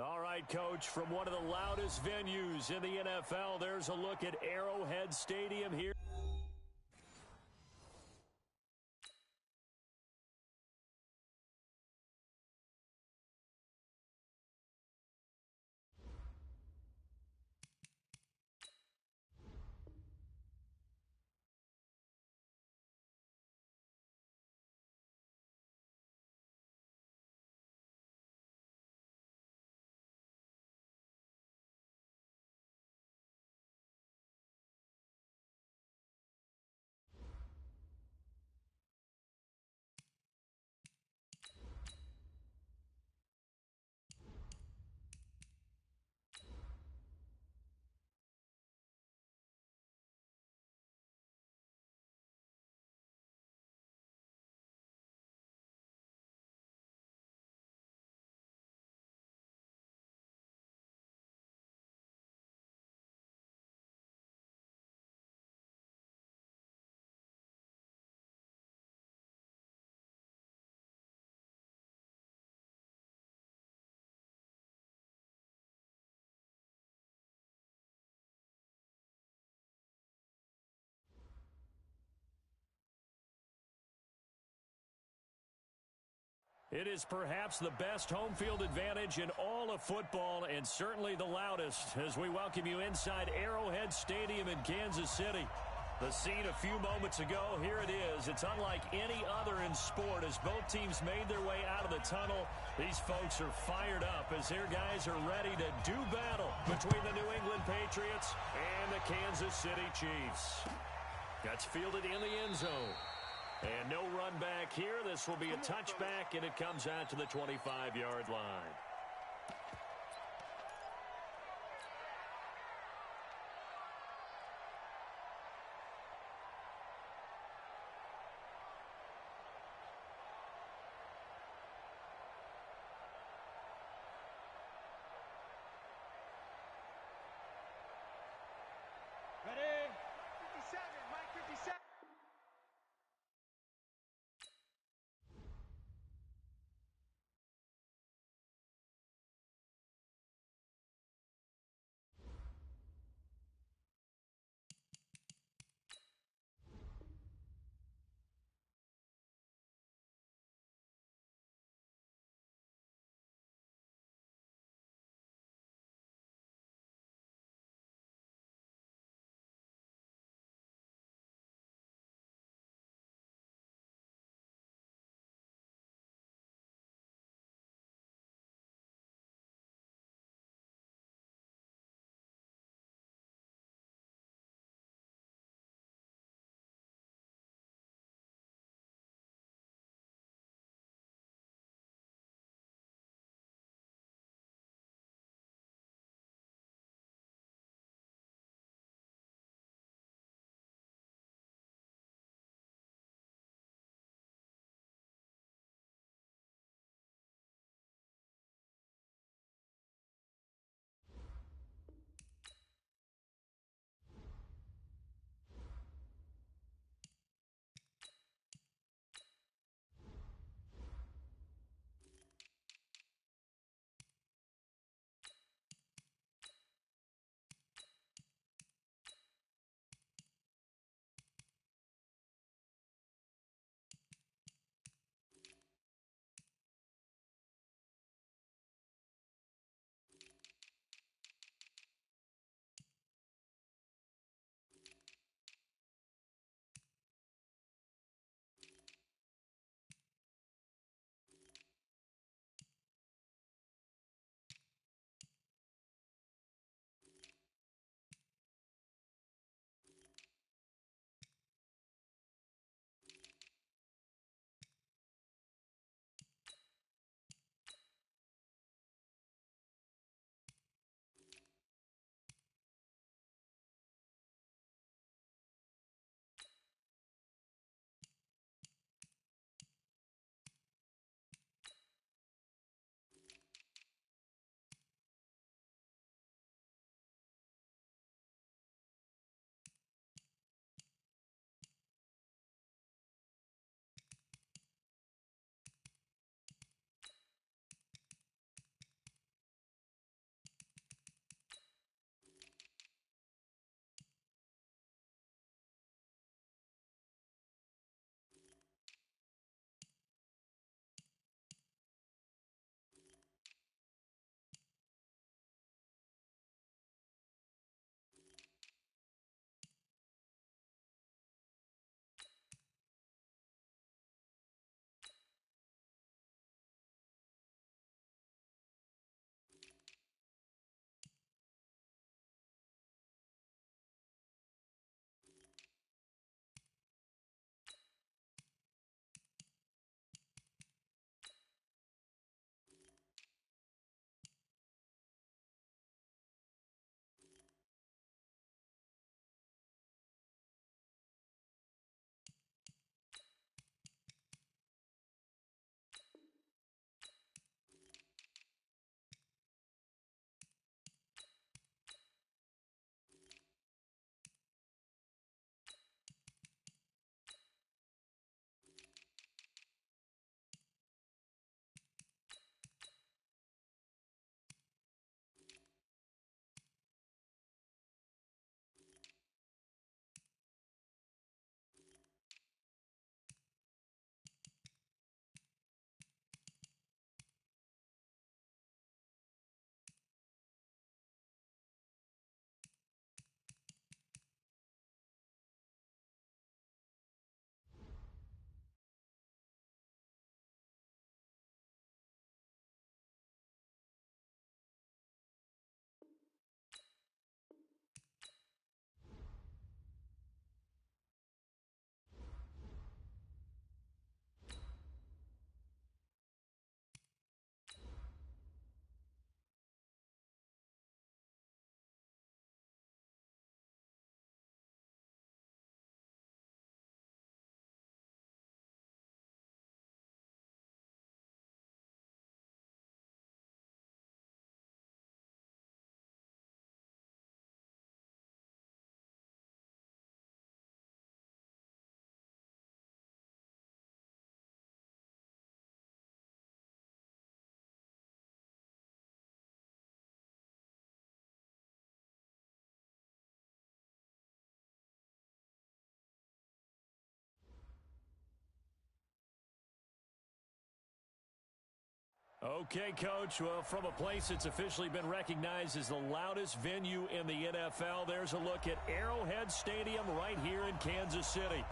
All right, Coach, from one of the loudest venues in the NFL, there's a look at Arrowhead Stadium here. It is perhaps the best home field advantage in all of football and certainly the loudest as we welcome you inside Arrowhead Stadium in Kansas City. The scene a few moments ago, here it is. It's unlike any other in sport as both teams made their way out of the tunnel. These folks are fired up as their guys are ready to do battle between the New England Patriots and the Kansas City Chiefs. That's fielded in the end zone. And no run back here. This will be a touchback, and it comes out to the 25-yard line. Okay, Coach. Well, from a place that's officially been recognized as the loudest venue in the NFL, there's a look at Arrowhead Stadium right here in Kansas City.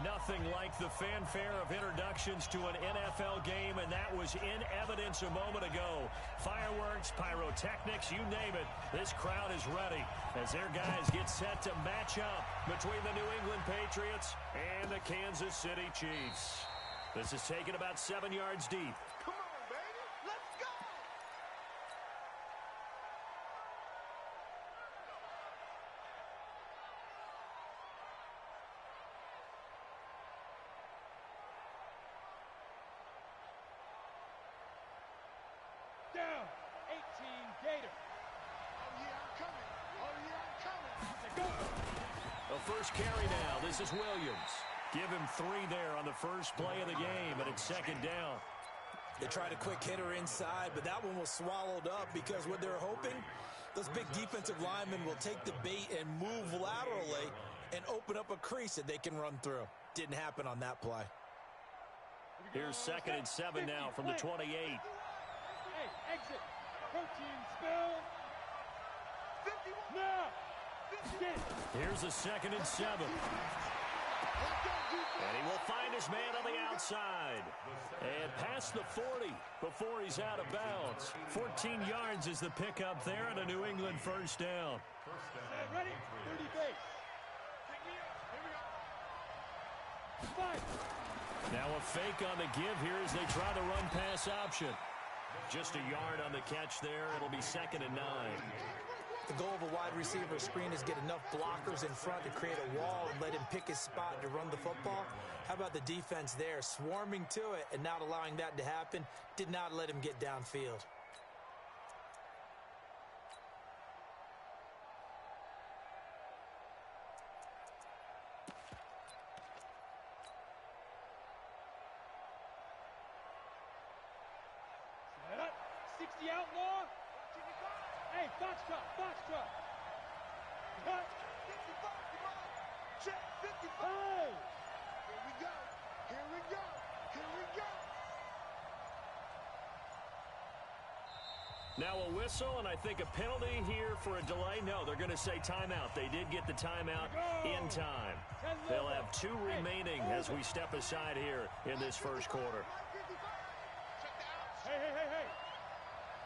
Nothing like the fanfare of introductions to an NFL game, and that was in evidence a moment ago. Fireworks, pyrotechnics, you name it. This crowd is ready as their guys get set to match up between the New England Patriots and the Kansas City Chiefs. This is taken about 7 yards deep. Come on, baby. Let's go. Down, 18 Gator. Oh, yeah, I'm coming. Oh, yeah, I'm coming. Go. The first carry now. This is Williams. Give him 3 there on the first play of the game, and it's second down. They tried a quick hitter inside, but that one was swallowed up because what they're hoping, those big defensive linemen will take the bait and move laterally and open up a crease that they can run through. Didn't happen on that play. Here's 2nd and 7 now from the 28. Hey, exit. Protein spill. 51. Now. Get. Here's a 2nd and 7. And he will find his man on the outside. And past the 40 before he's out of bounds. 14 yards is the pickup there and a New England first down. Ready? 30 base. Fight. Now a fake on the give here as they try the run pass option. Just a yard on the catch there. It'll be 2nd and 9. The goal of a wide receiver screen is get enough blockers in front to create a wall and let him pick his spot to run the football. How about the defense there, swarming to it and not allowing that to happen? Did not let him get downfield. Set up. 60 outlaw. Hey, box truck, box truck. Cut. 55, come on. Check, 55. Hey. Here we go. Here we go. Here we go. Now a whistle, and I think a penalty here for a delay. No, they're going to say timeout. They did get the timeout in time. They'll have 2 remaining as we step aside here in this first quarter. Check the outs. Hey, hey, hey, hey.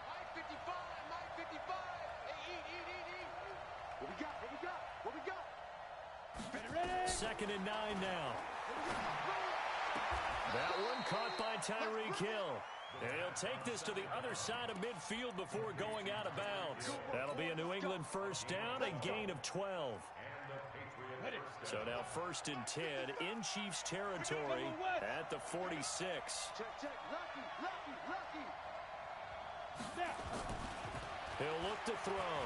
Mike 55, Mike 55. Hey, eat. What we got? What we got? What we got? Ready? 2nd and 9 now. That one caught by Tyreek Hill. And he'll take this to the other side of midfield before going out of bounds. That'll be a New England first down, a gain of 12. So now 1st and 10 in Chiefs territory at the 46. Check. Lucky. Snap. He'll look to throw.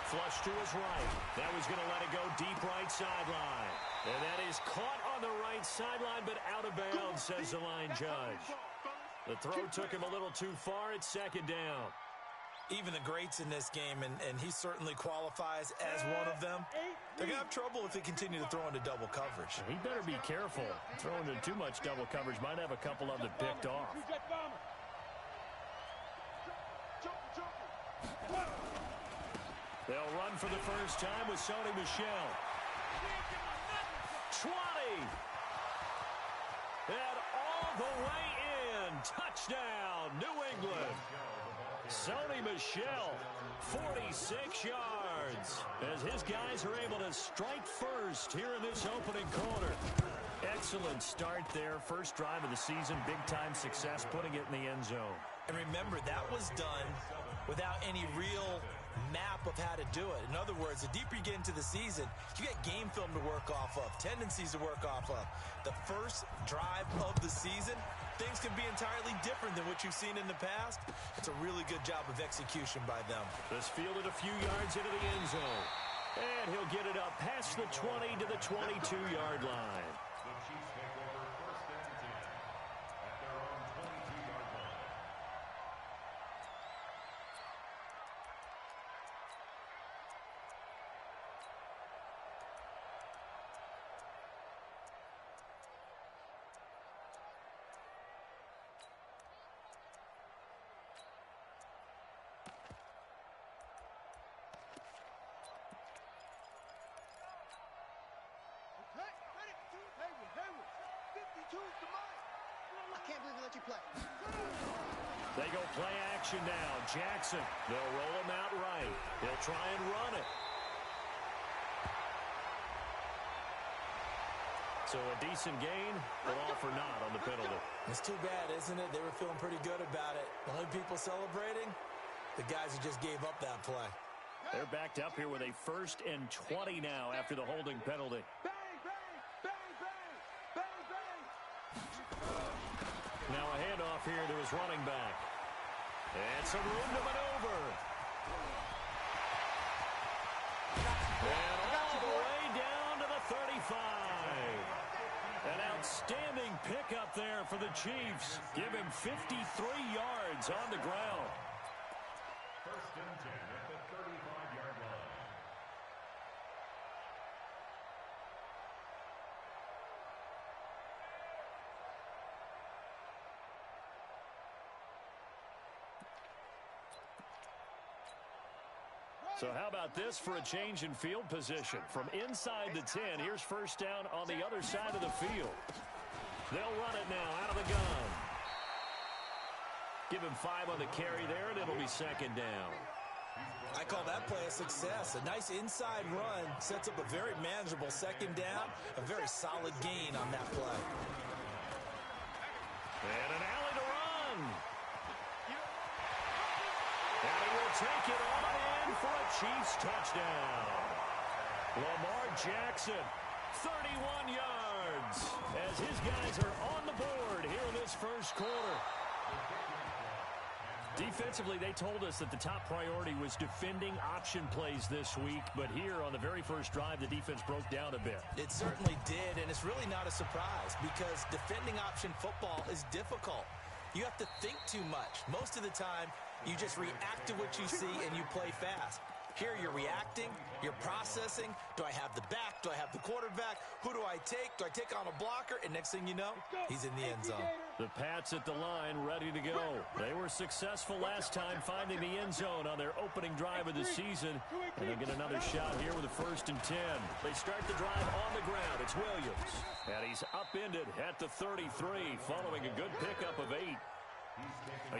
Flush to his right. That was going to let it go deep right sideline. And that is caught on the right sideline, but out of bounds, says the line judge. The throw took him a little too far. It's 2nd down. Even the greats in this game, and he certainly qualifies as one of them, they're going to have trouble if they continue to throw into double coverage. He better be careful. Throwing into too much double coverage might have a couple of them picked off. Two-jet bomber. They'll run for the first time with Sony Michel. 20. And all the way in. Touchdown, New England. Sony Michel, 46 yards, as his guys are able to strike first here in this opening quarter. Excellent start there. First drive of the season, big-time success, putting it in the end zone. And remember, that was done without any real map of how to do it. In other words, the deeper you get into the season, you get game film to work off of, tendencies to work off of. The first drive of the season, things can be entirely different than what you've seen in the past. It's a really good job of execution by them. This fielded a few yards into the end zone. And he'll get it up past the 20 to the 22-yard line. 52's the mine. I can't believe we let you play. They go play action now. Jackson, they'll roll him out right. They'll try and run it. So a decent gain, but all for naught on the penalty. It's too bad, isn't it? They were feeling pretty good about it. The only people celebrating, the guys who just gave up that play. They're backed up here with a 1st and 20 now after the holding penalty. Bang, bang, bang, bang, bang, bang. Now a handoff here to his running back. And some room to maneuver. And all the way down to the 35. An outstanding pickup there for the Chiefs. Give him 53 yards on the ground. 1st and 10 at the 35-yard line. So how about this for a change in field position? From inside the 10, here's 1st down on the other side of the field. They'll run it now out of the gun. Give him 5 on the carry there, and it'll be 2nd down. I call that play a success. A nice inside run sets up a very manageable 2nd down, a very solid gain on that play. And an alley to run. And he will take it on in for a Chiefs touchdown. Lamar Jackson, 31 yards, as his guys are on the board here in this 1st quarter. Defensively, they told us that the top priority was defending option plays this week, but here on the very 1st drive, the defense broke down a bit. It certainly did, and it's really not a surprise because defending option football is difficult. You have to think too much. Most of the time, you just react to what you see and you play fast. Here you're reacting, you're processing. Do I have the back? Do I have the quarterback? Who do I take? Do I take on a blocker? And next thing you know, he's in the end zone. The Pats at the line ready to go. They were successful last time finding the end zone on their opening drive of the season. And they'll get another shot here with a 1st and 10. They start the drive on the ground. It's Williams. And he's upended at the 33 following a good pickup of 8.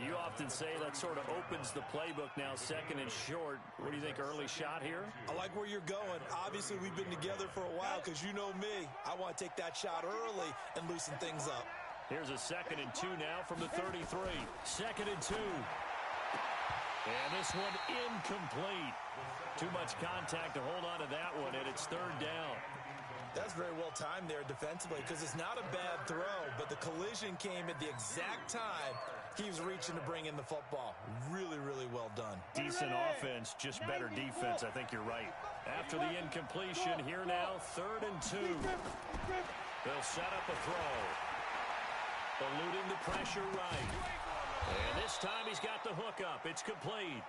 You often say that sort of opens the playbook now, 2nd and short. What do you think, early shot here? I like where you're going. Obviously, we've been together for a while because you know me. I want to take that shot early and loosen things up. Here's a 2nd and 2 now from the 33. 2nd and 2. And this one incomplete. Too much contact to hold on to that one, and it's 3rd down. That's very well timed there defensively because it's not a bad throw, but the collision came at the exact time he was reaching to bring in the football. Really, really well done. Decent offense, just better defense. I think you're right. After the incompletion, here now, 3rd and 2. They'll set up a throw. Eluding the pressure right. And this time he's got the hook up. It's complete.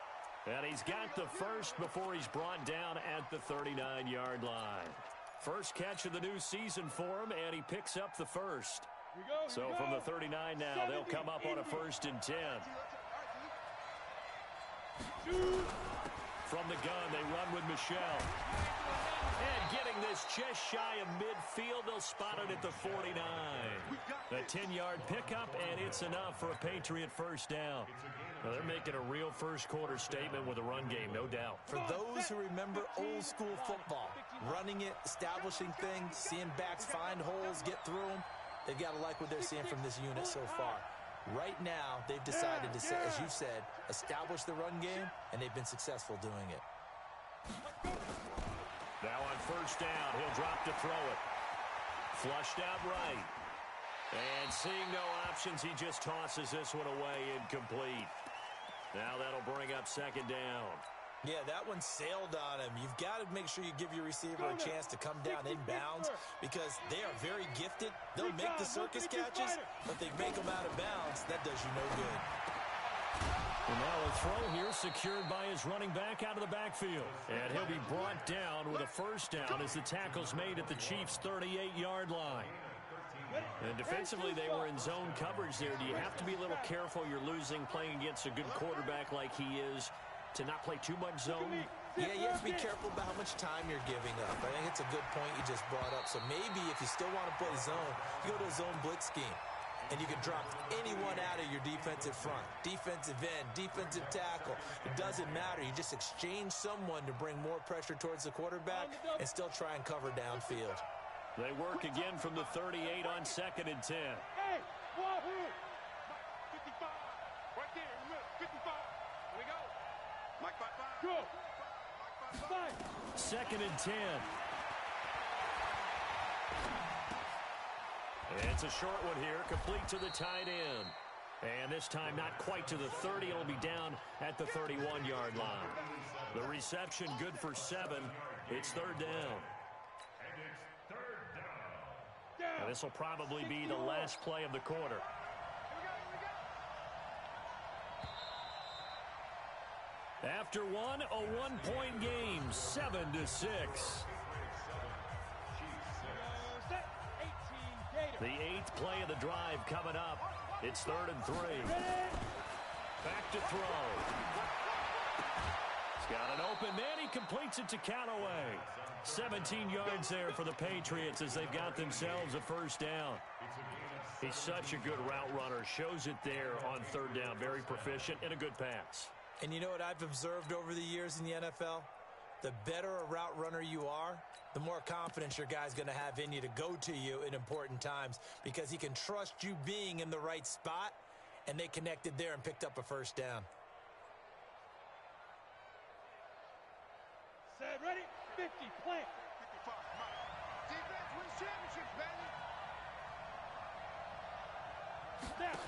And he's got the 1st before he's brought down at the 39-yard line. First catch of the new season for him, and he picks up the 1st. So from the 39 now, they'll come up on a 1st and 10. From the gun, they run with Michelle. And getting this just shy of midfield, they'll spot it at the 49. A 10-yard pickup, and it's enough for a Patriot 1st down. Now they're making a real 1st quarter statement with a run game, no doubt. For those who remember old school football, running it, establishing things, seeing backs find holes, get through them, they've got to like what they're seeing from this unit so far. Right now, they've decided to, as you said, establish the run game, and they've been successful doing it. Now on 1st down, he'll drop to throw it. Flushed out right. And seeing no options, he just tosses this one away, incomplete. Now that'll bring up 2nd down. Yeah, that one sailed on him. You've got to make sure you give your receiver a chance to come down inbounds because they are very gifted. They'll make the circus catches, but they make them out of bounds. That does you no good. And now a throw here secured by his running back out of the backfield. And he'll be brought down with a 1st down as the tackle's made at the Chiefs' 38-yard line. And defensively, they were in zone coverage there. Do you have to be a little careful? You're losing playing against a good quarterback like he is to not play too much zone? Yeah, you have to be careful about how much time you're giving up. I think it's a good point you just brought up. So maybe if you still want to play zone, you go to a zone blitz scheme. And you can drop anyone out of your defensive front. Defensive end, defensive tackle. It doesn't matter. You just exchange someone to bring more pressure towards the quarterback and still try and cover downfield. They work again from the 38 on 2nd and 10. Hey, Wahoo! 55. Right there in the middle. 55. Here we go. Mike 5-5. Go! Mike 5-5. 2nd and 10. It's a short one here, complete to the tight end. And this time not quite to the 30. It'll be down at the 31-yard line. The reception good for 7. It's 3rd down. And it's 3rd down. And this will probably be the last play of the quarter. After one, a one-point game, 7-6. The 8th play of the drive coming up. It's 3rd and 3. Back to throw. He's got an open man. He completes it to Callaway. 17 yards there for the Patriots as they've got themselves a 1st down. He's such a good route runner. Shows it there on 3rd down. Very proficient and a good pass. And you know what I've observed over the years in the NFL? The better a route runner you are, the more confidence your guy's going to have in you to go to you in important times because he can trust you being in the right spot, and they connected there and picked up a 1st down. Set, ready, 50, play. 55. Defense wins championships, baby. Snap.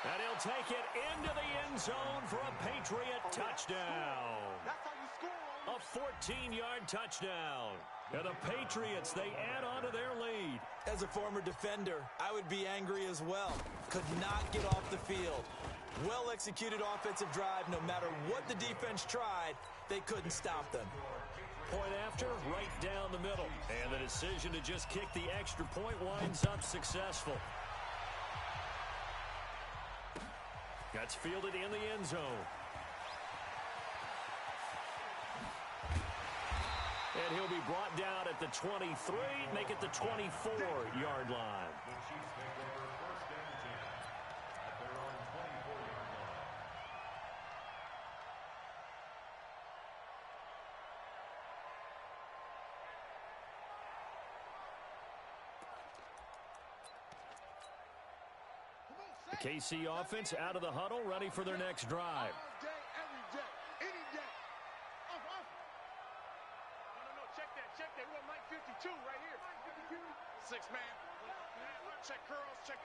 And he'll take it into the end zone for a Patriot touchdown. That's how you score. A 14-yard touchdown. And the Patriots, they add on to their lead. As a former defender, I would be angry as well. Could not get off the field. Well-executed offensive drive. No matter what the defense tried, they couldn't stop them. Point after, right down the middle. And the decision to just kick the extra point winds up successful. That's fielded in the end zone. And he'll be brought down at the 23, make it the 24-yard line. The Chiefs make over 1st and 10 at their own 24-yard line. The KC offense out of the huddle, ready for their next drive. All day, every day, any day. Off. No. Check that. We got Mike 52 right here. 6 man. Check curls. Check.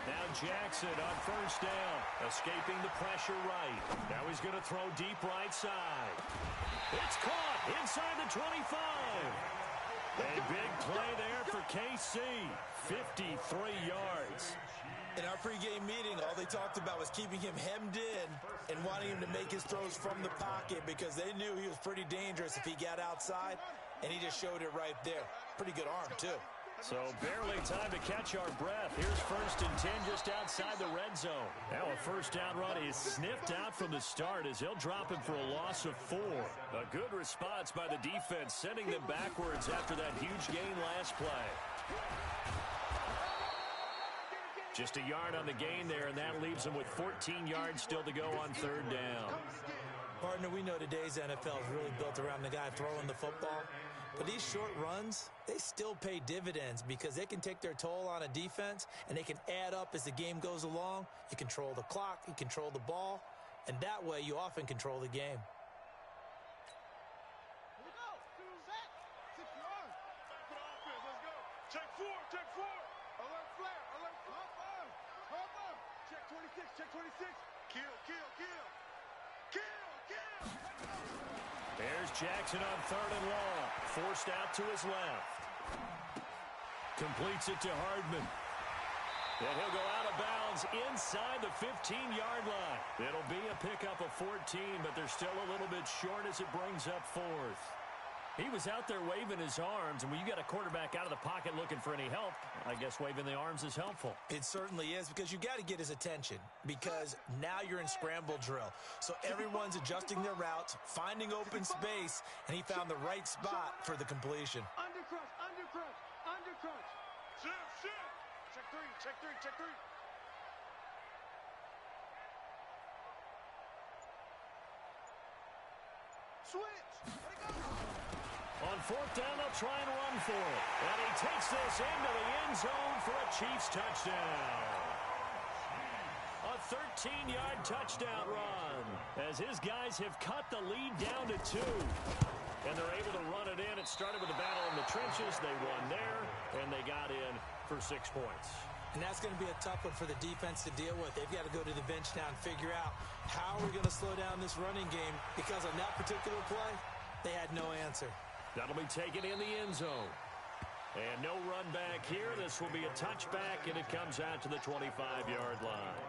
Now Jackson on 1st down, escaping the pressure right. Now he's going to throw deep right side. It's caught inside the 25. A big play there for KC, 53 yards. In our pregame meeting, all they talked about was keeping him hemmed in and wanting him to make his throws from the pocket because they knew he was pretty dangerous if he got outside, and he just showed it right there. Pretty good arm, too. So barely time to catch our breath. Here's 1st and 10 just outside the red zone. Now a 1st down run is sniffed out from the start as he'll drop him for a loss of 4. A good response by the defense, sending them backwards after that huge gain last play. Just a yard on the gain there, and that leaves them with 14 yards still to go on 3rd down. Partner, we know today's NFL is really built around the guy throwing the football. But these short runs, they still pay dividends because they can take their toll on a defense and they can add up as the game goes along. You control the clock, you control the ball, and that way you often control the game. Here we go. 6 yards. Back to the offense. Let's go. Check 4. Alert flare. Cover. Check 26. Kill. There's Jackson on 3rd and long. Forced out to his left. Completes it to Hardman. And he'll go out of bounds inside the 15-yard line. It'll be a pickup of 14, but they're still a little bit short as it brings up 4th. He was out there waving his arms, and when you got a quarterback out of the pocket looking for any help, I guess waving the arms is helpful. It certainly is, because you got to get his attention, because now you're in scramble drill. So everyone's adjusting their routes, finding open space, and he found the right spot for the completion. Undercrunch, undercrunch, undercrunch. Shift. Check three. Switch. Let it go. On fourth down, they'll try and run for it. And he takes this into the end zone for a Chiefs touchdown. A 13-yard touchdown run as his guys have cut the lead down to 2. And they're able to run it in. It started with a battle in the trenches. They won there, and they got in for 6 points. And that's going to be a tough one for the defense to deal with. They've got to go to the bench now and figure out how we're going to slow down this running game, because on that particular play, they had no answer. That'll be taken in the end zone. And no run back here. This will be a touchback, and it comes out to the 25-yard line.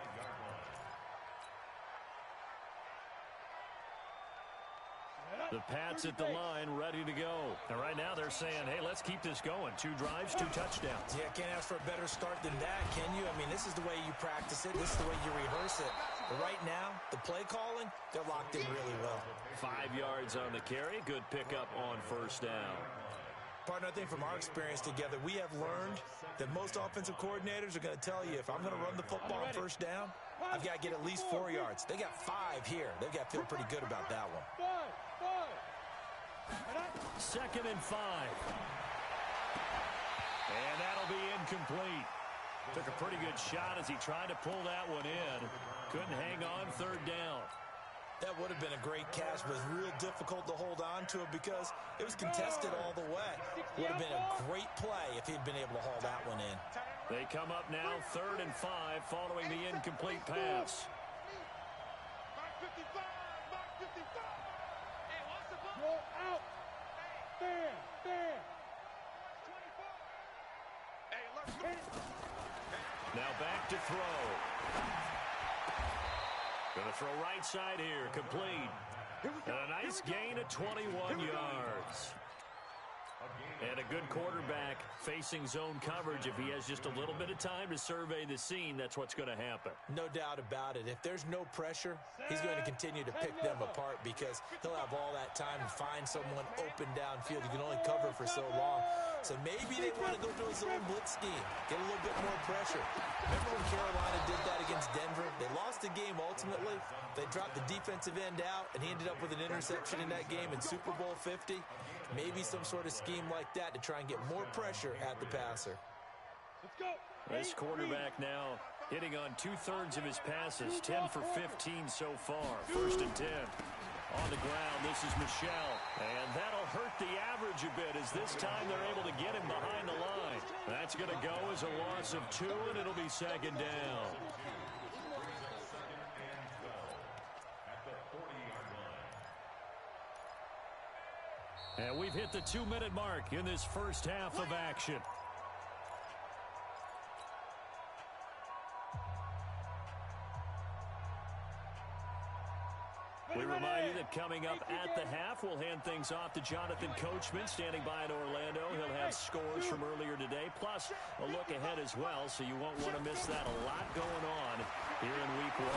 The Pats at the line, ready to go. And right now they're saying, hey, let's keep this going. 2 drives, 2 touchdowns. Yeah, can't ask for a better start than that, can you? I mean, this is the way you practice it. This is the way you rehearse it. But right now, the play calling, they're locked in really well. 5 yards on the carry. Good pickup on first down. Partner, I think from our experience together, we have learned that most offensive coordinators are going to tell you, if I'm going to run the football on first down, I've got to get at least 4 yards. They got 5 here. They've got to feel pretty good about that one. 2nd and 5. And that'll be incomplete. Took a pretty good shot as he tried to pull that one in. Couldn't hang on 3rd down. That would have been a great catch, but it was real difficult to hold on to it because it was contested all the way. Would have been a great play if he'd been able to haul that one in. They come up now 3rd and 5 following the incomplete pass. Mark 55. Hey, what's the ball? Go out. There. 24. Hey, let's go. Now back to throw. Going to throw right side here, complete. And a nice gain of 21 yards. And a good quarterback facing zone coverage. If he has just a little bit of time to survey the scene, that's what's going to happen. No doubt about it. If there's no pressure, he's going to continue to pick them apart because he'll have all that time to find someone open downfield. You can only cover for so long. So maybe they want to go to a zone blitz scheme, get a little bit more pressure. Remember when Carolina did that against Denver? They lost the game ultimately. They dropped the defensive end out, and he ended up with an interception in that game in Super Bowl 50. Maybe some sort of scheme like that to try and get more pressure at the passer. Let's go. This quarterback now hitting on 2/3 of his passes, 10 for 15 so far. 1st and 10. On the ground, this is Michel. And that'll hurt the average a bit as this time they're able to get him behind the line. That's going to go as a loss of 2, and it'll be 2nd down. And we've hit the 2-minute mark in this first half of action. We remind you that coming up at the half, we'll hand things off to Jonathan Coachman, standing by in Orlando. He'll have scores from earlier today, plus a look ahead as well, so you won't want to miss that. A lot going on here in Week 1.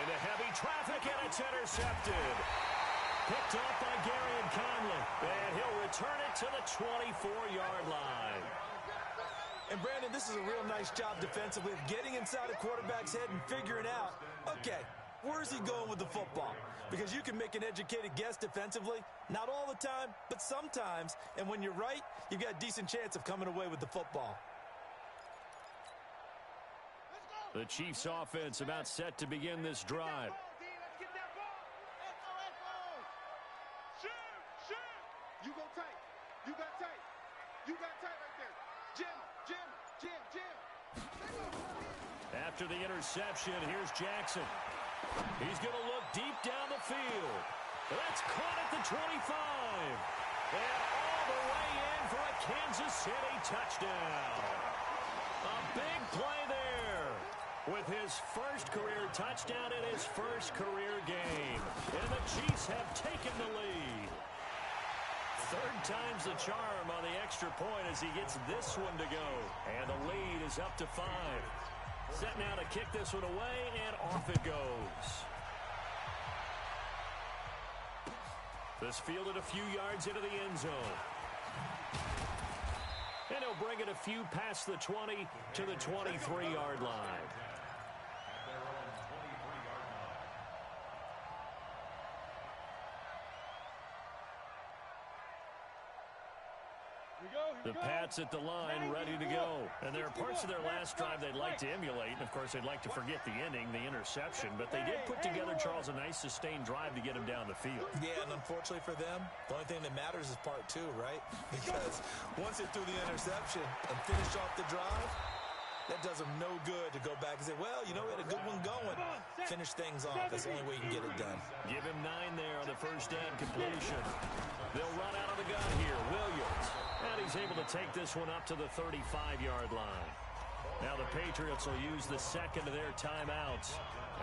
Into heavy traffic, and it's intercepted. Picked off by Garyon Conley, and he'll return it to the 24-yard line. And Brandon, this is a real nice job defensively of getting inside a quarterback's head and figuring out, okay, where's he going with the football? Because you can make an educated guess defensively, not all the time, but sometimes. And when you're right, you've got a decent chance of coming away with the football. The Chiefs offense about set to begin this drive. You go tight. You got tight. You got tight right there. Jim. After the interception, here's Jackson. He's going to look deep down the field. That's caught at the 25. And all the way in for a Kansas City touchdown. A big play there. with his first career touchdown in his first career game. And the Chiefs have taken the lead. Third time's the charm on the extra point as he gets this one to go. And the lead is up to 5. Set now to kick this one away, and off it goes. This fielded a few yards into the end zone. And he'll bring it a few past the 20 to the 23-yard line. The Pats at the line, ready to go. And there are parts of their last drive they'd like to emulate. And, of course, they'd like to forget the ending, the interception. But they did put together, Charles, a nice sustained drive to get him down the field. Yeah, and unfortunately for them, the only thing that matters is part 2, right? Because once they threw the interception and finished off the drive, that does them no good to go back and say, well, you know, we had a good one going. Finish things off. That's the only way you can get it done. Give him 9 there on the first down completion. They'll run out of the gun here. Williams. And he's able to take this one up to the 35-yard line. Now the Patriots will use the second of their timeouts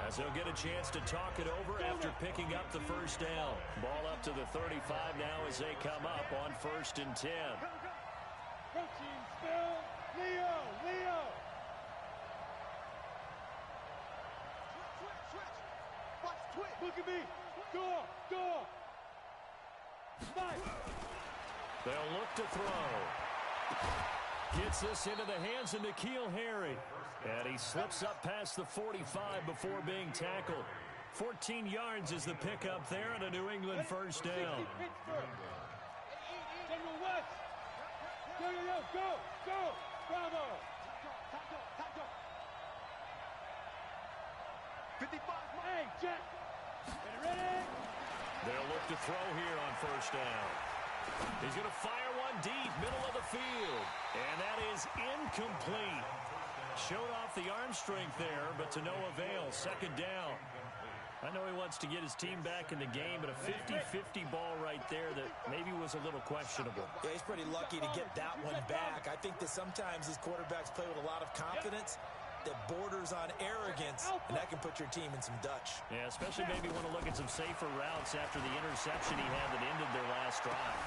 as they'll get a chance to talk it over after picking up the first down. Ball up to the 35 now as they come up on 1st and 10. Coaching spell, Leo. Switch. Watch twitch. Look at me. Door. Nice. They'll look to throw. Gets this into the hands of N'Keal Harry. And he slips up past the 45 before being tackled. 14 yards is the pickup there and a New England first down. General West. Go. Bravo. 55. Hey, Jack. Ready? They'll look to throw here on first down. He's going to fire one deep, middle of the field. And that is incomplete. Showed off the arm strength there, but to no avail. Second down. I know he wants to get his team back in the game, but a 50-50 ball right there that maybe was a little questionable. Yeah, he's pretty lucky to get that one back. I think that sometimes these quarterbacks play with a lot of confidence that borders on arrogance, and that can put your team in some Dutch. Yeah, especially maybe want to look at some safer routes after the interception he had that ended their last drive.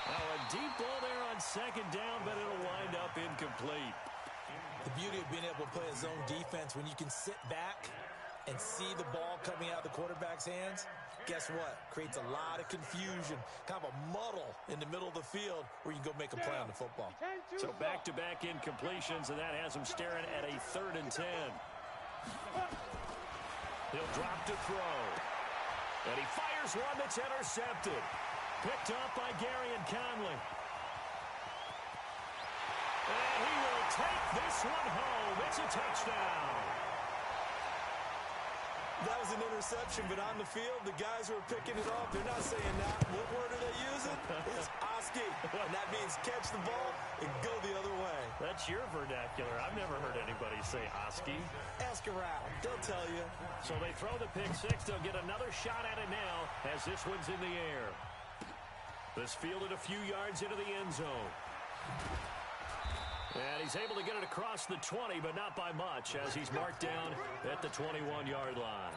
Now a deep ball there on second down, but it'll wind up incomplete. The beauty of being able to play a zone defense when you can sit back and see the ball coming out of the quarterback's hands, guess what? Creates a lot of confusion, kind of a muddle in the middle of the field where you can go make a play on the football. So back-to-back incompletions, and that has him staring at a 3rd and 10. He'll drop to throw. And he fires one that's intercepted. Picked up by Garyon Conley. And he will take this one home. It's a touchdown. That was an interception, but on the field, the guys who are picking it off, they're not saying that. What word are they using? It's Oski. And that means catch the ball and go the other way. That's your vernacular. I've never heard anybody say Oski. Ask around. They'll tell you. So they throw the pick six. They'll get another shot at it now as this one's in the air. This fielded a few yards into the end zone. And he's able to get it across the 20, but not by much, as he's marked down at the 21-yard line.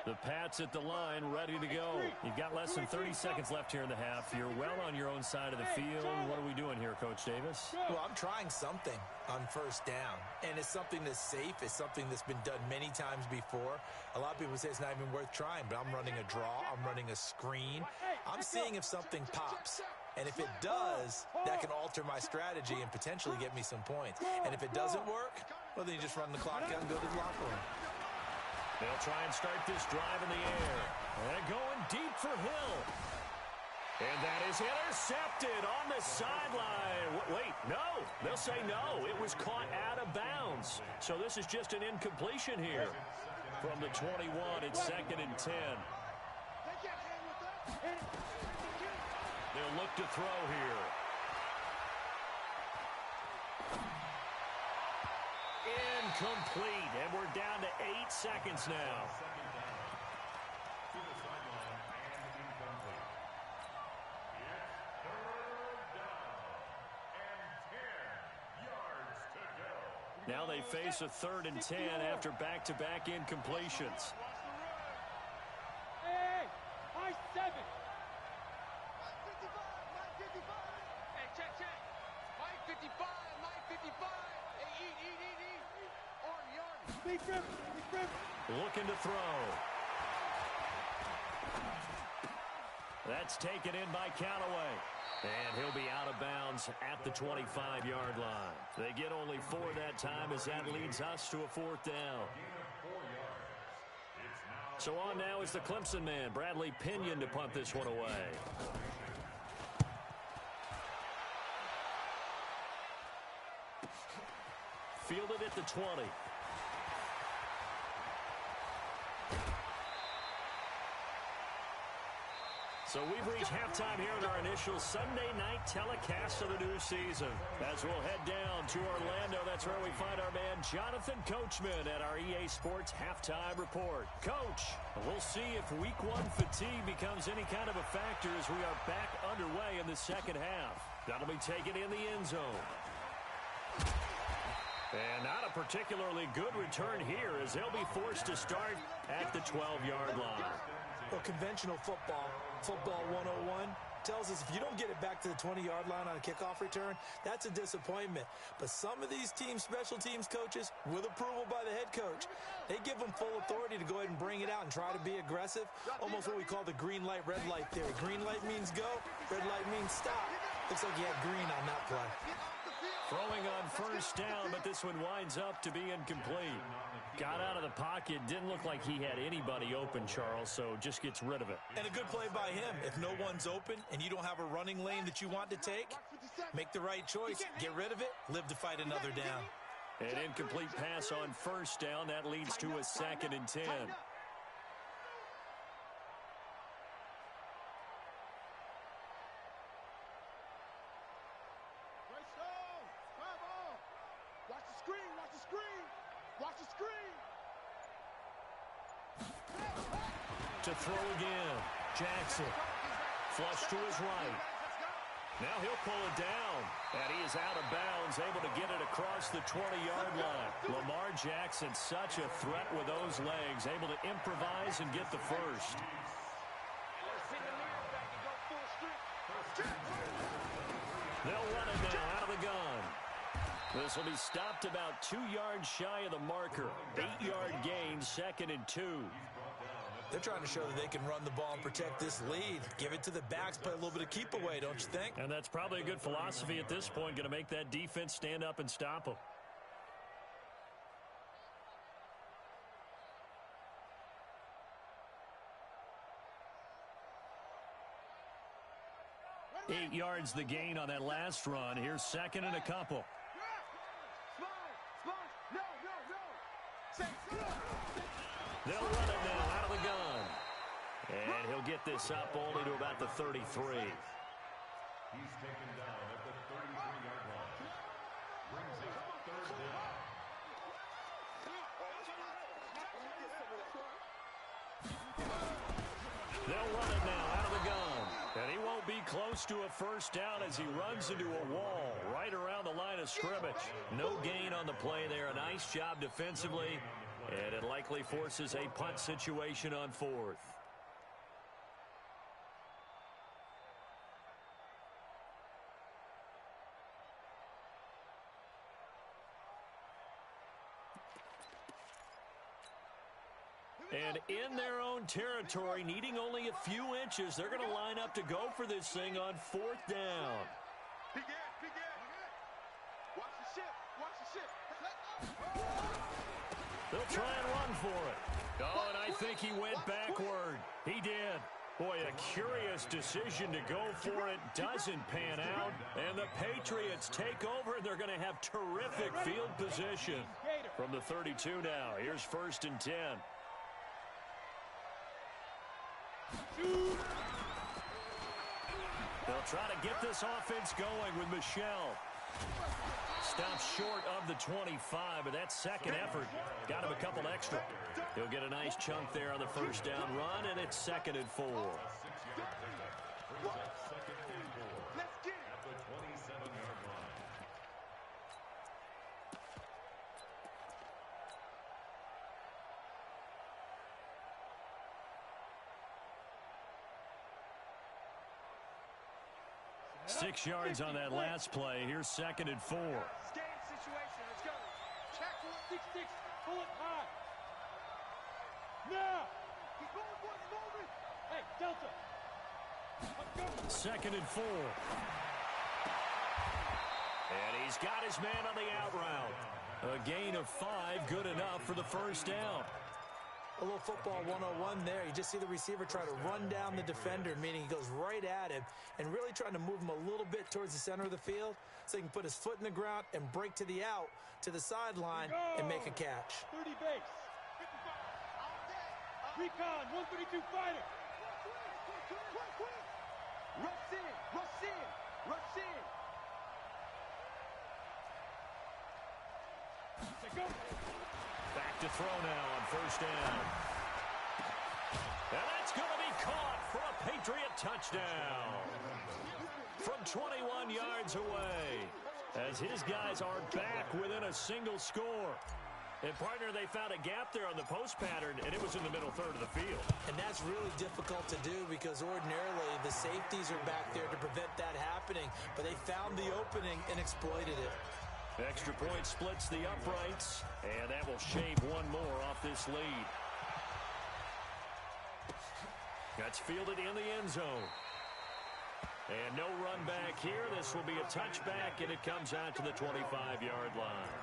The Pats at the line, ready to go. You've got less than 30 seconds left here in the half. You're well on your own side of the field. What are we doing here, Coach Davis? Well, I'm trying something on first down, and it's something that's safe. It's something that's been done many times before. A lot of people say it's not even worth trying, but I'm running a draw. I'm running a screen. I'm seeing if something pops. And if it does, that can alter my strategy and potentially get me some points. And if it doesn't work, well, then you just run the clock out and go to the locker room. They'll try and start this drive in the air. And going deep for Hill. And that is intercepted on the sideline. Wait, no. They'll say no. It was caught out of bounds. So this is just an incompletion here. From the 21, it's 2nd and 10. They'll look to throw here. Incomplete, and we're down to 8 seconds now. Now they face a 3rd and 10 after back-to-back incompletions. Hey, high 7. Hey, check. Mike 55, Mike 55. Hey, eat. Army. Big rip. Looking to throw. That's taken in by Callaway. And he'll be out of bounds at the 25-yard line. They get only 4 that time as that leads us to a 4th down. So on now is the Clemson man, Bradley Pinion, to punt this one away. Fielded at the 20. So we've reached halftime here in our initial Sunday night telecast of the new season. As we'll head down to Orlando, that's where we find our man Jonathan Coachman at our EA Sports Halftime Report. Coach, we'll see if Week 1 fatigue becomes any kind of a factor as we are back underway in the second half. That'll be taken in the end zone. And not a particularly good return here as they'll be forced to start at the 12-yard line. Well, conventional football 101, tells us if you don't get it back to the 20-yard line on a kickoff return, that's a disappointment. But some of these teams, special teams coaches, with approval by the head coach, they give them full authority to go ahead and bring it out and try to be aggressive, almost what we call the green light, red light theory. Green light means go, red light means stop. Looks like you had green on that play. Throwing on first down, but this one winds up to be incomplete. Got out of the pocket. Didn't look like he had anybody open, Charles, so just gets rid of it. And a good play by him. If no one's open and you don't have a running lane that you want to take, make the right choice. Get rid of it. Live to fight another down. An incomplete pass on first down. That leads to a 2nd and 10. To throw again. Jackson. Flush to his right. Now he'll pull it down. And he is out of bounds, able to get it across the 20-yard line. Lamar Jackson, such a threat with those legs, able to improvise and get the first. They'll run it now out of the gun. This will be stopped about 2 yards shy of the marker. 8-yard gain, 2nd and 2. They're trying to show that they can run the ball and protect this lead. Give it to the backs, play a little bit of keep away, don't you think? And that's probably a good philosophy at this point, going to make that defense stand up and stop them. Eight yards the gain on that last run. Here's 2nd and a couple. They'll run it now out of the gun. And he'll get this up only to about the 33. He's taken down at the 33-yard line. Brings up 3rd down. They'll run it now out of the gun. And he won't be close to a first down as he runs into a wall right around the line of scrimmage. No gain on the play there. A nice job defensively. And it likely forces a punt situation on 4th. And in their own territory, needing only a few inches, they're going to line up to go for this thing on 4th down. They'll try and run for it. Oh, and I think he went backward. He did. Boy, a curious decision to go for it. Doesn't pan out. And the Patriots take over, and they're going to have terrific field position. From the 32 now, here's 1st and 10. They'll try to get this offense going with Michel. Stops short of the 25, but that second effort got him a couple extra. He'll get a nice chunk there on the first down run, and it's 2nd and 4. 6 yards on that last play. Here's 2nd and 4. Game situation. Let's go. Tackle it. 6-6. Pull it high. Now. He's moving, boy. He's moving. Hey, Delta. Let's go. 2nd and 4. And he's got his man on the out route. A gain of 5, good enough for the first down. A little football 101 there. You just see the receiver try to run down the defender, meaning he goes right at him and really trying to move him a little bit towards the center of the field so he can put his foot in the ground and break to the out, to the sideline, and make a catch. 30 base. Recon, 132 fighter. Rush in. Rush in. Rush in. Let's go. Back to throw now on first down. And that's going to be caught for a Patriot touchdown. From 21 yards away, as his guys are back within a single score. And, partner, they found a gap there on the post pattern, and it was in the middle third of the field. And that's really difficult to do because ordinarily the safeties are back there to prevent that happening. But they found the opening and exploited it. Extra point splits the uprights, and that will shave one more off this lead. That's fielded in the end zone. And no run back here. This will be a touchback, and it comes out to the 25-yard line.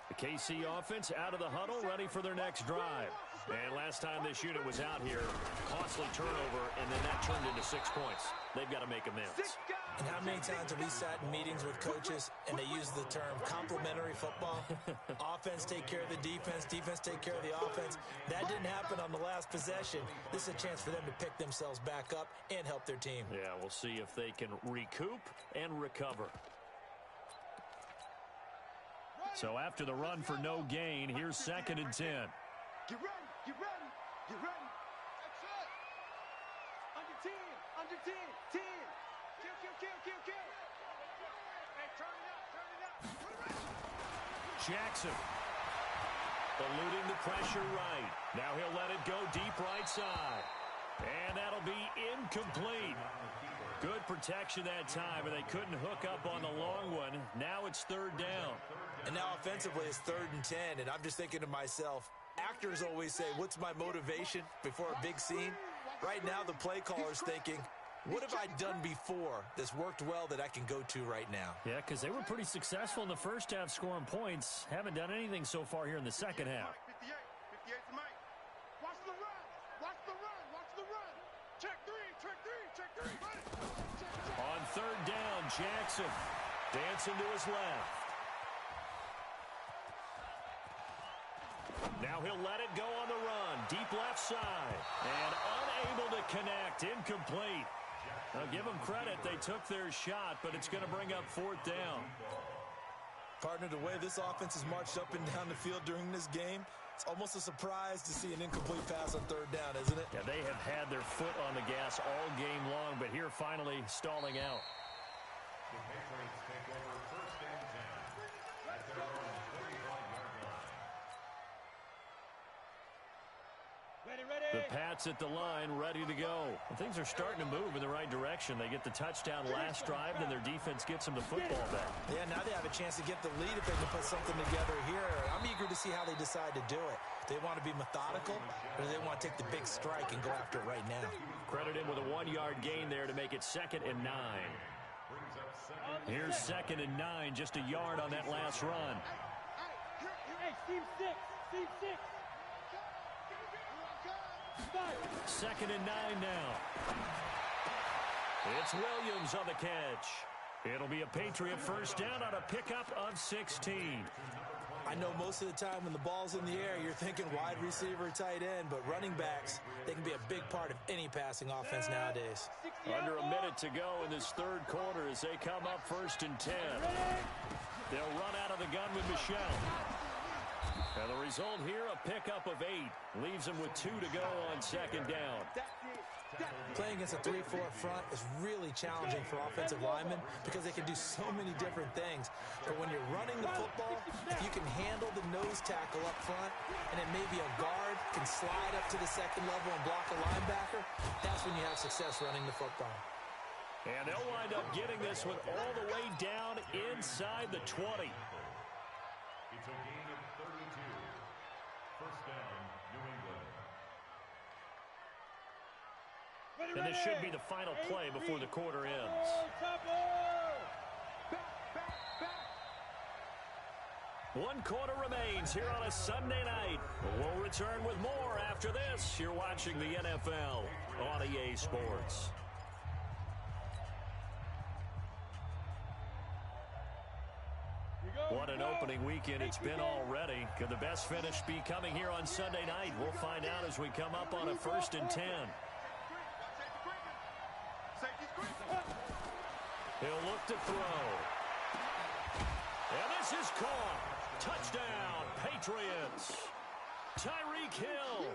The KC offense out of the huddle, ready for their next drive. And last time this unit was out here, costly turnover, and then that turned into 6 points. They've got to make amends. And how many times have we sat in meetings with coaches and they use the term complementary football? Offense take care of the defense, defense take care of the offense. That didn't happen on the last possession. This is a chance for them to pick themselves back up and help their team. Yeah, we'll see if they can recoup and recover. So after the run for no gain, here's 2nd and 10. Get ready. Get ready. Get ready. That's it. Under 10. Under 10. 10. Kill. Hey, turn it up. Jackson eluding the pressure right. Now he'll let it go deep right side. And that'll be incomplete. Good protection that time, and they couldn't hook up on the long one. Now it's 3rd down. And now offensively it's 3rd and 10, and I'm just thinking to myself, actors always say, what's my motivation before a big scene? Right now the play caller's thinking, what have I done before that's worked well that I can go to right now? Yeah, because they were pretty successful in the first half scoring points. Haven't done anything so far here in the second half. 58. 58's the mic. Watch the run. Watch the run. Watch the run. Check 3. Check 3. Check 3. Run it. Check. On 3rd down, Jackson dancing to his left. Now he'll let it go on the run. Deep left side. And unable to connect. Incomplete. Now give them credit. They took their shot, but it's going to bring up 4th down. Partner, the way this offense has marched up and down the field during this game, it's almost a surprise to see an incomplete pass on 3rd down, isn't it? Yeah, they have had their foot on the gas all game long, but here finally stalling out. The Patriots take over 1st and 10 at their own 25-yard line. Ready. The Pats at the line, ready to go. And things are starting to move in the right direction. They get the touchdown last drive, then their defense gets them the football back. Yeah, now they have a chance to get the lead if they can put something together here. I'm eager to see how they decide to do it. Do they want to be methodical, or do they want to take the big strike and go after it right now? Credit him with a 1-yard gain there to make it 2nd and 9. Here's 2nd and 9, just a yard on that last run. Hey, team 6. Team 6. 2nd and 9 now. It's Williams on the catch. It'll be a Patriot first down on a pickup of 16. I know most of the time when the ball's in the air, you're thinking wide receiver, tight end, but running backs, they can be a big part of any passing offense nowadays. Under a minute to go in this 3rd quarter as they come up 1st and 10. They'll run out of the gun with Michel. And the result here, a pickup of 8. Leaves him with 2 to go on second down. Playing against a 3-4 front is really challenging for offensive linemen because they can do so many different things. But when you're running the football, if you can handle the nose tackle up front, and then maybe a guard can slide up to the second level and block a linebacker, that's when you have success running the football. And they'll wind up getting this one all the way down inside the 20. It's a gain of 32. First down, New England. And this should be the final play before the quarter ends. One quarter remains here on a Sunday night. We'll return with more after this. You're watching the NFL on EA Sports. What an opening weekend it's been already. Could the best finish be coming here on Sunday night? We'll find out as we come up on a 1st and 10. He'll look to throw. And this is caught. Touchdown, Patriots. Tyreek Hill.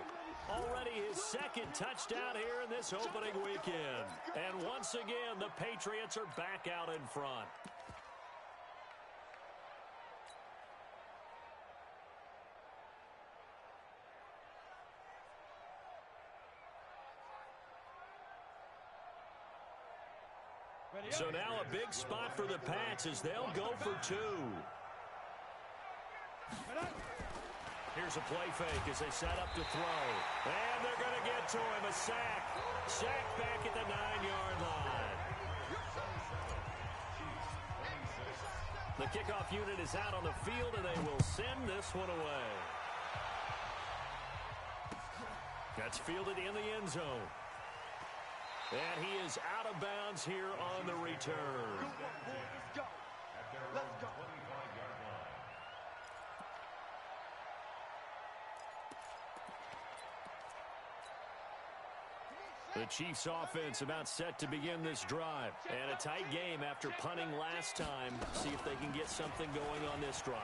Already his 2nd touchdown here in this opening weekend. And once again, the Patriots are back out in front. So now a big spot for the Pats as they'll go for 2. Here's a play fake as they set up to throw. And they're going to get to him. A sack. Sack back at the 9-yard line. The kickoff unit is out on the field, and they will send this one away. That's fielded in the end zone. And he is out of bounds here on the return. Let's go. Let's go. The Chiefs offense about set to begin this drive. And a tight game after punting last time. See if they can get something going on this drive.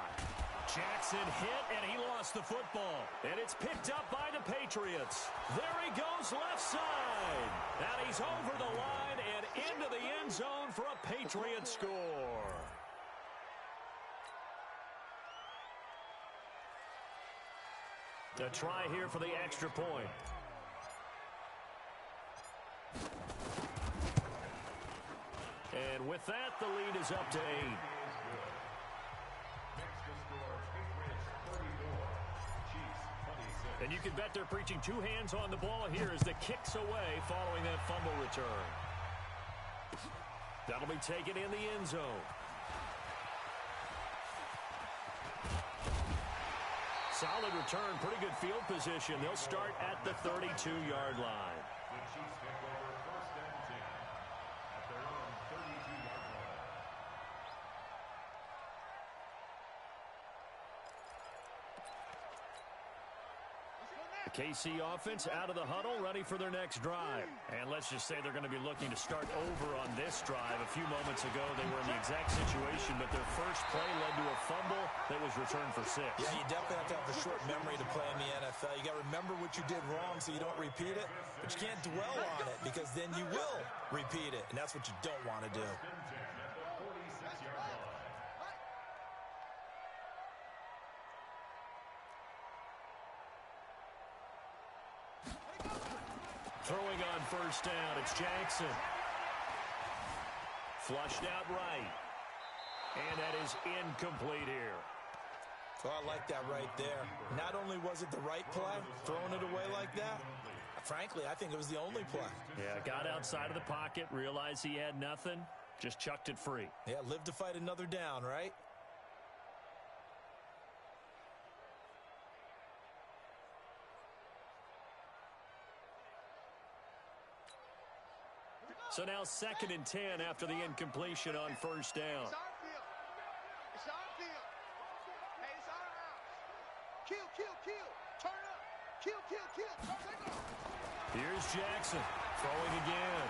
Jackson hit, and he lost the football. And it's picked up by the Patriots. There he goes left side. And he's over the line and into the end zone for a Patriot score. A try here for the extra point. And with that, the lead is up to 8. And you can bet they're preaching 2 hands on the ball here as the kick's away following that fumble return. That'll be taken in the end zone. Solid return, pretty good field position. They'll start at the 32-yard line. The Chiefs take over 1st and 10 at their own 32-yard line. The KC offense out of the huddle, ready for their next drive. And let's just say they're going to be looking to start over on this drive. A few moments ago, they were in the exact situation, but their first play led to a fumble that was returned for 6. Yeah, you definitely have to have a short memory to play in the NFL. You got to remember what you did wrong so you don't repeat it, but you can't dwell on it because then you will repeat it, and that's what you don't want to do. Throwing on first down, it's Jackson. Flushed out right. And that is incomplete here. So I like that right there. Not only was it the right play, throwing it away like that, frankly, I think it was the only play. Yeah, got outside of the pocket, realized he had nothing, just chucked it free. Yeah, live to fight another down, right? So now 2nd and 10 after the incompletion on first down. It's our field. It's our field. Hey, it's our house. Kill, kill, kill. Turn up. Kill, kill, kill. Turn up. Here's Jackson throwing again.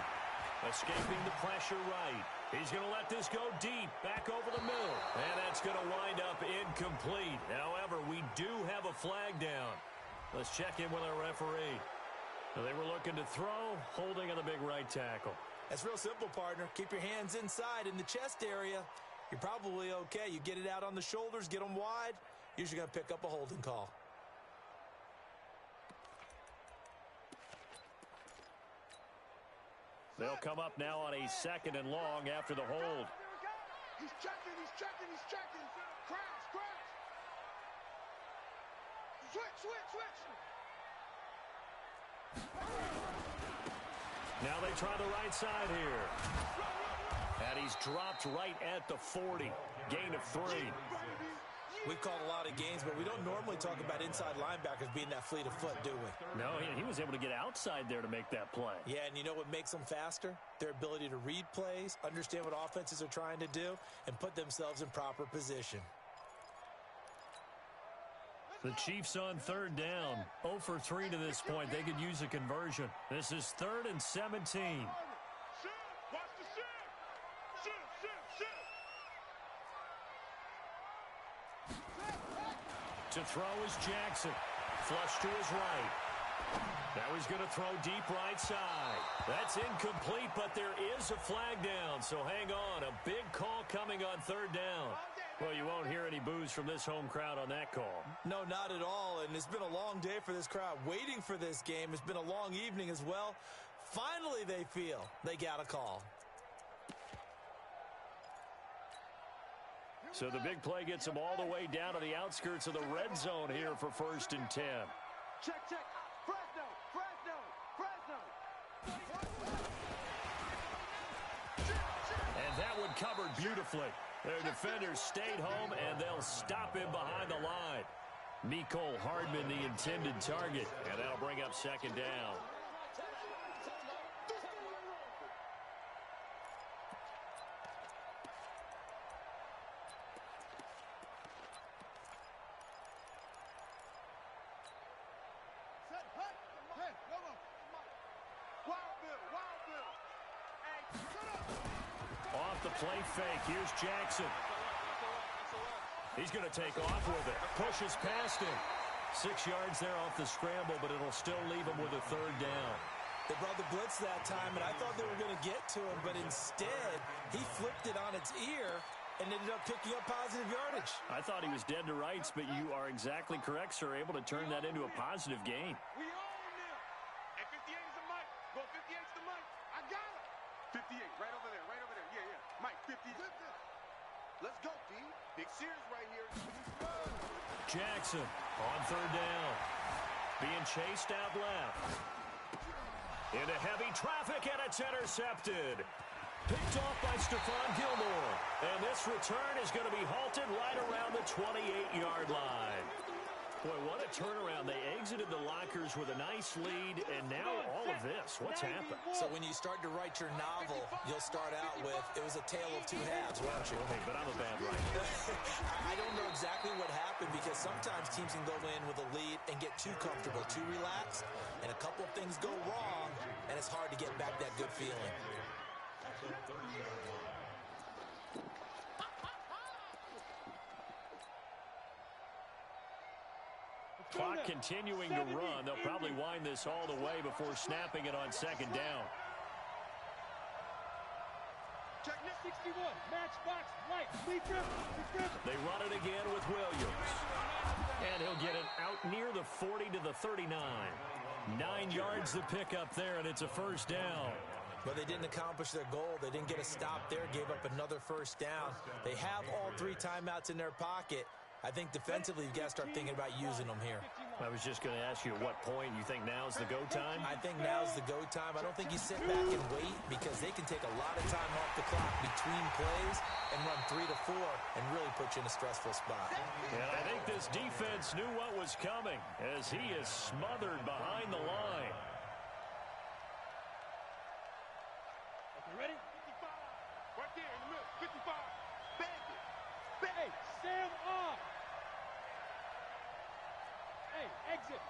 Escaping the pressure right. He's going to let this go deep, back over the middle. And that's going to wind up incomplete. However, we do have a flag down. Let's check in with our referee. They were looking to throw, holding on the big right tackle. That's real simple, partner. Keep your hands inside in the chest area. You're probably okay. You get it out on the shoulders, get them wide. Usually going to pick up a holding call. They'll come up now on a 2nd and long after the hold. He's checking, he's checking, he's checking. Crash, crash. Switch, switch, switch. Now they try the right side here. And he's dropped right at the 40. Gain of 3. We've called a lot of games, but we don't normally talk about inside linebackers being that fleet of foot, do we? No, he was able to get outside there to make that play. Yeah, and you know what makes them faster? Their ability to read plays, understand what offenses are trying to do, and put themselves in proper position. The Chiefs on 3rd down. 0 for 3 to this point. They could use a conversion. This is 3rd and 17. Shift, watch the shift. Shift, shift, shift. To throw is Jackson. Flush to his right. Now he's going to throw deep right side. That's incomplete, but there is a flag down, so hang on. A big call coming on 3rd down. Well, you won't hear any boos from this home crowd on that call. No, not at all, and it's been a long day for this crowd waiting for this game. It's been a long evening as well. Finally, they feel they got a call. So the big play gets them all the way down to the outskirts of the red zone here for 1st and 10. Check, check. Fresno, Fresno, Fresno. And that one covered beautifully. Their defenders stayed home, and they'll stop him behind the line. Mecole Hardman, the intended target, and that'll bring up 2nd down. Off the play fake, here's Jackson. He's going to take off with it. Pushes past him. 6 yards there off the scramble, but it'll still leave him with a 3rd down. They brought the blitz that time, and I thought they were going to get to him, but instead, he flipped it on its ear and ended up picking up positive yardage. I thought he was dead to rights, but you are exactly correct, sir. Able to turn that into a positive gain. We own them. Hey, 58 is the mic. Go 58's the mic. I got it. 58, right over there, right over there. Yeah, yeah. Mike, 50. Let's go, D. Big Sears right here. Jackson on 3rd down. Being chased out left. Into heavy traffic, and it's intercepted. Picked off by Stephon Gilmore. And this return is going to be halted right around the 28-yard line. Boy, what a turnaround. They exited the lockers with a nice lead, and now all of this. What's happened? So when you start to write your novel, you'll start out with, it was a tale of 2 halves, won't you? Hey, but I'm a bad writer. I don't know exactly what happened, because sometimes teams can go in with a lead and get too comfortable, too relaxed, and a couple of things go wrong, and it's hard to get back that good feeling. Clock continuing to run. They'll probably wind this all the way before snapping it on 2nd down. Check 61, match box, right, lead dribble. They run it again with Williams. And he'll get it out near the 40 to the 39. 9 yards to pick up there, and it's a 1st down. But they didn't accomplish their goal. They didn't get a stop there, gave up another 1st down. They have all 3 timeouts in their pocket. I think defensively, you've got to start thinking about using them here. I was just going to ask you at what point you think now's the go time? I think now's the go time. I don't think you sit back and wait, because they can take a lot of time off the clock between plays and run 3 to 4 and really put you in a stressful spot. And I think this defense knew what was coming as he is smothered behind the line. Okay, ready? 55. Right there in the middle. 55. Bang it. Hey, Sam off. Hey, exit.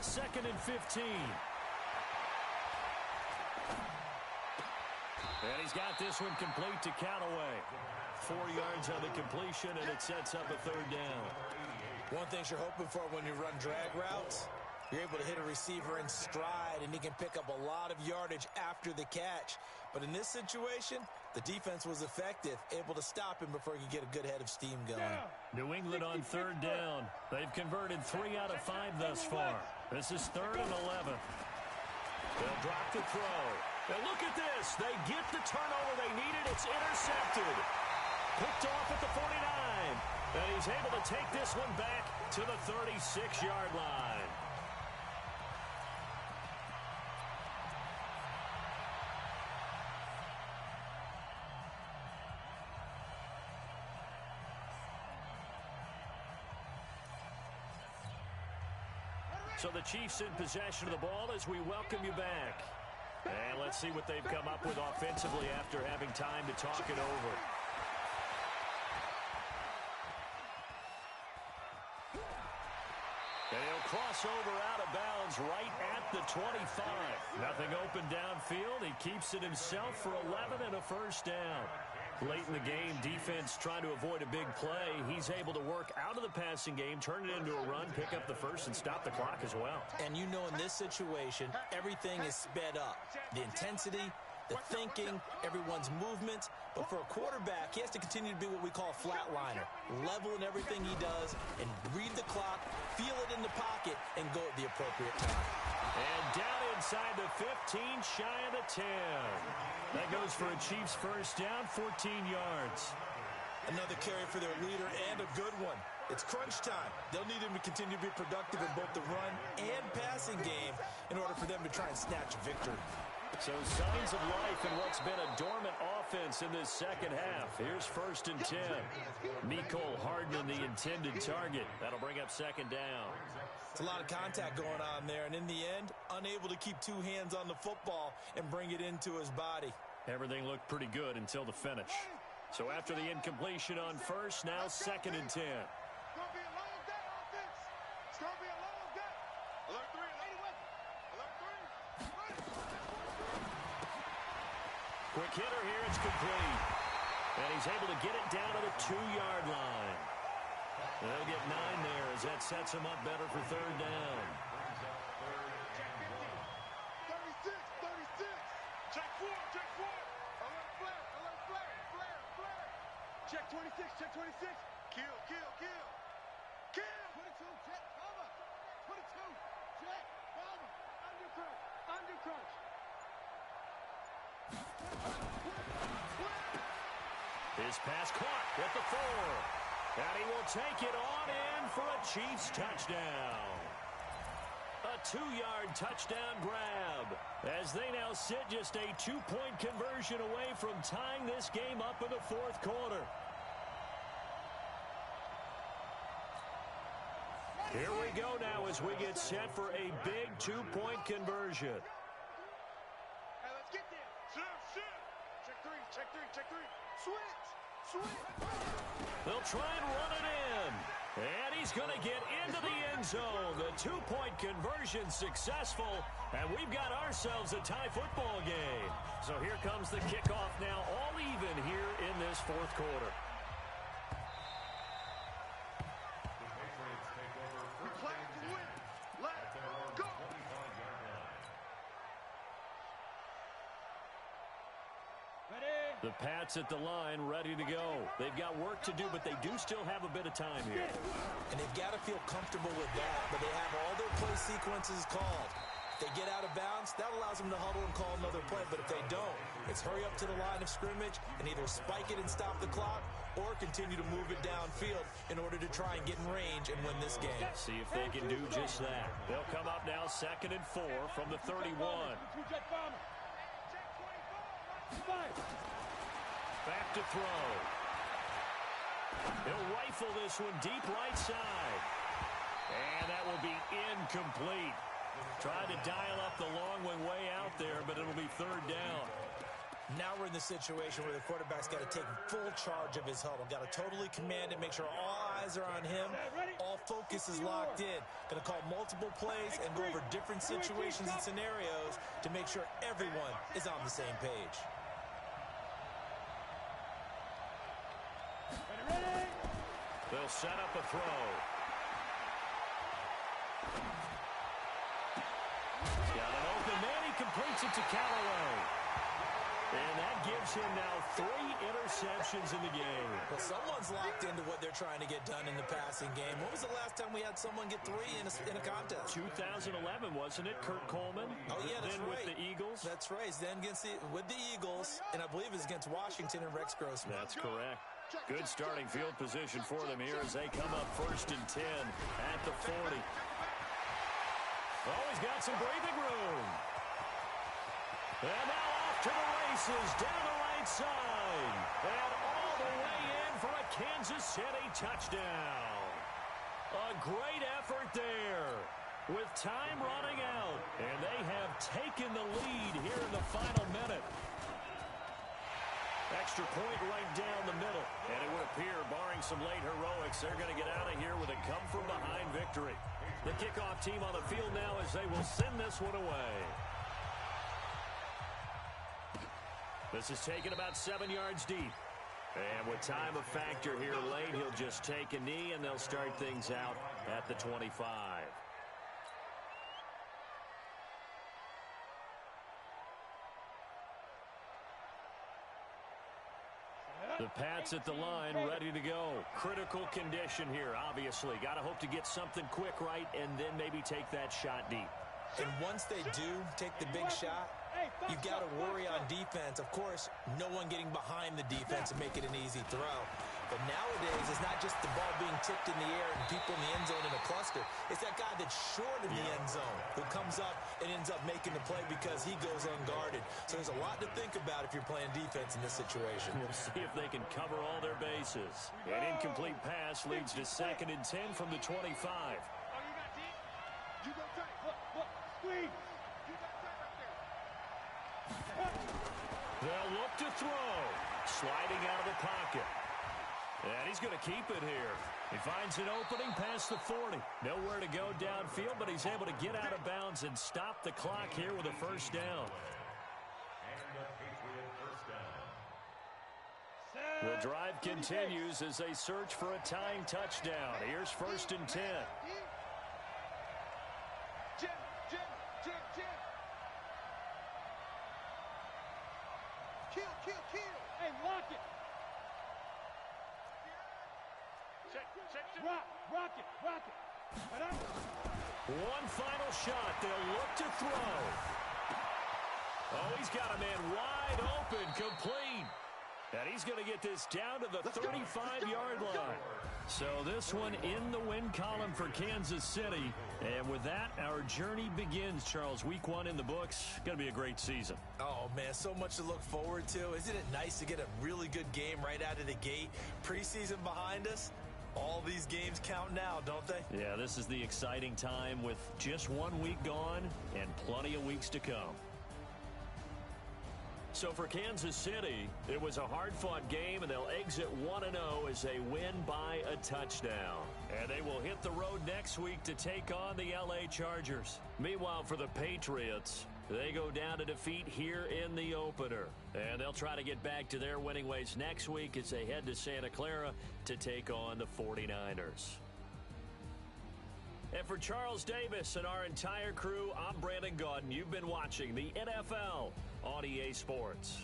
2nd and 15. And he's got this one complete to Callaway. 4 yards on the completion, and it sets up a 3rd down. One thing you're hoping for when you run drag routes, you're able to hit a receiver in stride, and he can pick up a lot of yardage after the catch. But in this situation, the defense was effective, able to stop him before he could get a good head of steam going. New England on 3rd down. They've converted 3 out of 5 thus far. This is 3rd and 11. They'll drop the throw. And look at this. They get the turnover they needed. It's intercepted. Picked off at the 49. And he's able to take this one back to the 36-yard line. So the Chiefs in possession of the ball as we welcome you back. And let's see what they've come up with offensively after having time to talk it over. And he'll cross over out of bounds right at the 25. Nothing open downfield. He keeps it himself for 11 and a 1st down. Late in the game, defense trying to avoid a big play. He's able to work out of the passing game, turn it into a run, pick up the 1st, and stop the clock as well. And you know in this situation, everything is sped up. The intensity, the thinking, everyone's movement. But for a quarterback, he has to continue to be what we call a flatliner. Level in everything he does and read the clock, feel it in the pocket, and go at the appropriate time. And down inside the 15, shy of the 10. That goes for a Chiefs 1st down, 14 yards. Another carry for their leader and a good one. It's crunch time. They'll need him to continue to be productive in both the run and passing game in order for them to try and snatch victory. So signs of life in what's been a dormant offense in this 2nd half. Here's 1st and 10. Mecole Hardman, the intended target. That'll bring up 2nd down. It's a lot of contact going on there, and in the end, unable to keep 2 hands on the football and bring it into his body. Everything looked pretty good until the finish. So after the incompletion on 1st, now 2nd and 10. It's going to be a long day, offense. It's going to be a long day. Alert 3, alert 3. Quick hitter here, it's complete. And he's able to get it down to the 2-yard line. They'll get 9 there as that sets him up better for 3rd down. 36. Check 4. Alert flare. Check 26. Kill. 22, check, cover. 22, check, cover. Under crunch. His pass caught at the 4. And he will take it on in for a Chiefs touchdown. A 2-yard touchdown grab as they now sit just a 2-point conversion away from tying this game up in the 4th quarter. Here we go now as we get set for a big 2-point conversion. Hey, let's get there. Shift. Check 3. Switch. They'll try and run it in. And he's going to get into the end zone. The 2-point conversion successful. And we've got ourselves a tie football game. So here comes the kickoff now, all even here in this 4th quarter. The Patriots take over first Play and to 10 win. at Let's their own go. 25-yard line. Ready? The Pats at the line, ready to go. They've got work to do, but they do still have a bit of time here. And they've got to feel comfortable with that, but they have all their play sequences called. If they get out of bounds, that allows them to huddle and call another play, but if they don't, it's hurry up to the line of scrimmage and either spike it and stop the clock or continue to move it downfield in order to try and get in range and win this game. See if they can do just that. They'll come up now 2nd and 4 from the 31. Back to throw. He'll rifle this one deep right side. And that will be incomplete. Tried to dial up the long one way out there, but it'll be 3rd down. Now we're in the situation where the quarterback's got to take full charge of his huddle. Got to totally command it, make sure all eyes are on him. All focus is locked in. Going to call multiple plays and go over different situations and scenarios to make sure everyone is on the same page. Ready? They'll set up a throw. Got an open man. He completes it to Callaway. And that gives him now 3 interceptions in the game. Well, someone's locked into what they're trying to get done in the passing game. When was the last time we had someone get 3 in a contest? 2011, wasn't it? Kurt Coleman. Oh, yeah, that's then right. with the Eagles. That's right. Then with the Eagles, and I believe it's against Washington and Rex Grossman. That's correct. Good starting field position for them here as they come up 1st and 10 at the 40. Oh, he's got some breathing room. And now off to the races down the right side. And all the way in for a Kansas City touchdown. A great effort there with time running out. And they have taken the lead here in the final minute. Extra point right down the middle. And it would appear, barring some late heroics, they're going to get out of here with a come-from-behind victory. The kickoff team on the field now as they will send this one away. This is taken about 7 yards deep. And with time a factor here late, he'll just take a knee, and they'll start things out at the 25. The Pats at the line, ready to go. Critical condition here, obviously. Got to hope to get something quick right and then maybe take that shot deep. And once they do take the big shot, you've got to worry on defense. Of course, no one getting behind the defense and make it an easy throw. But nowadays, it's not just the ball being tipped in the air and people in the end zone in a cluster. It's that guy that's short of the end zone who comes up and ends up making the play because he goes unguarded. So there's a lot to think about if you're playing defense in this situation. We'll see if they can cover all their bases. An incomplete pass leads to 2nd and 10 from the 25. Oh, you got deep? You go tight. Look, squeeze. You got tight right there. They'll look to throw. Sliding out of the pocket. And he's going to keep it here. He finds an opening past the 40. Nowhere to go downfield, but he's able to get out of bounds and stop the clock here with a first down. And the Patriot first down. The drive continues as they search for a tying touchdown. Here's 1st and 10. Jim. Kill. Hey, lock it. Check. Rock it. One final shot. They'll look to throw. Oh, he's got a man wide open, complete. And he's going to get this down to the 35-yard line. So this one in the win column for Kansas City. And with that, our journey begins, Charles. Week 1 in the books. Going to be a great season. Oh, man, so much to look forward to. Isn't it nice to get a really good game right out of the gate? Preseason behind us. All these games count now, don't they? Yeah, this is the exciting time with just 1 week gone and plenty of weeks to come. So for Kansas City, it was a hard-fought game, and they'll exit 1-0 as they win by a touchdown. And they will hit the road next week to take on the L.A. Chargers. Meanwhile, for the Patriots, they go down to defeat here in the opener. And they'll try to get back to their winning ways next week as they head to Santa Clara to take on the 49ers. And for Charles Davis and our entire crew, I'm Brandon Gaudin. You've been watching the NFL on EA Sports.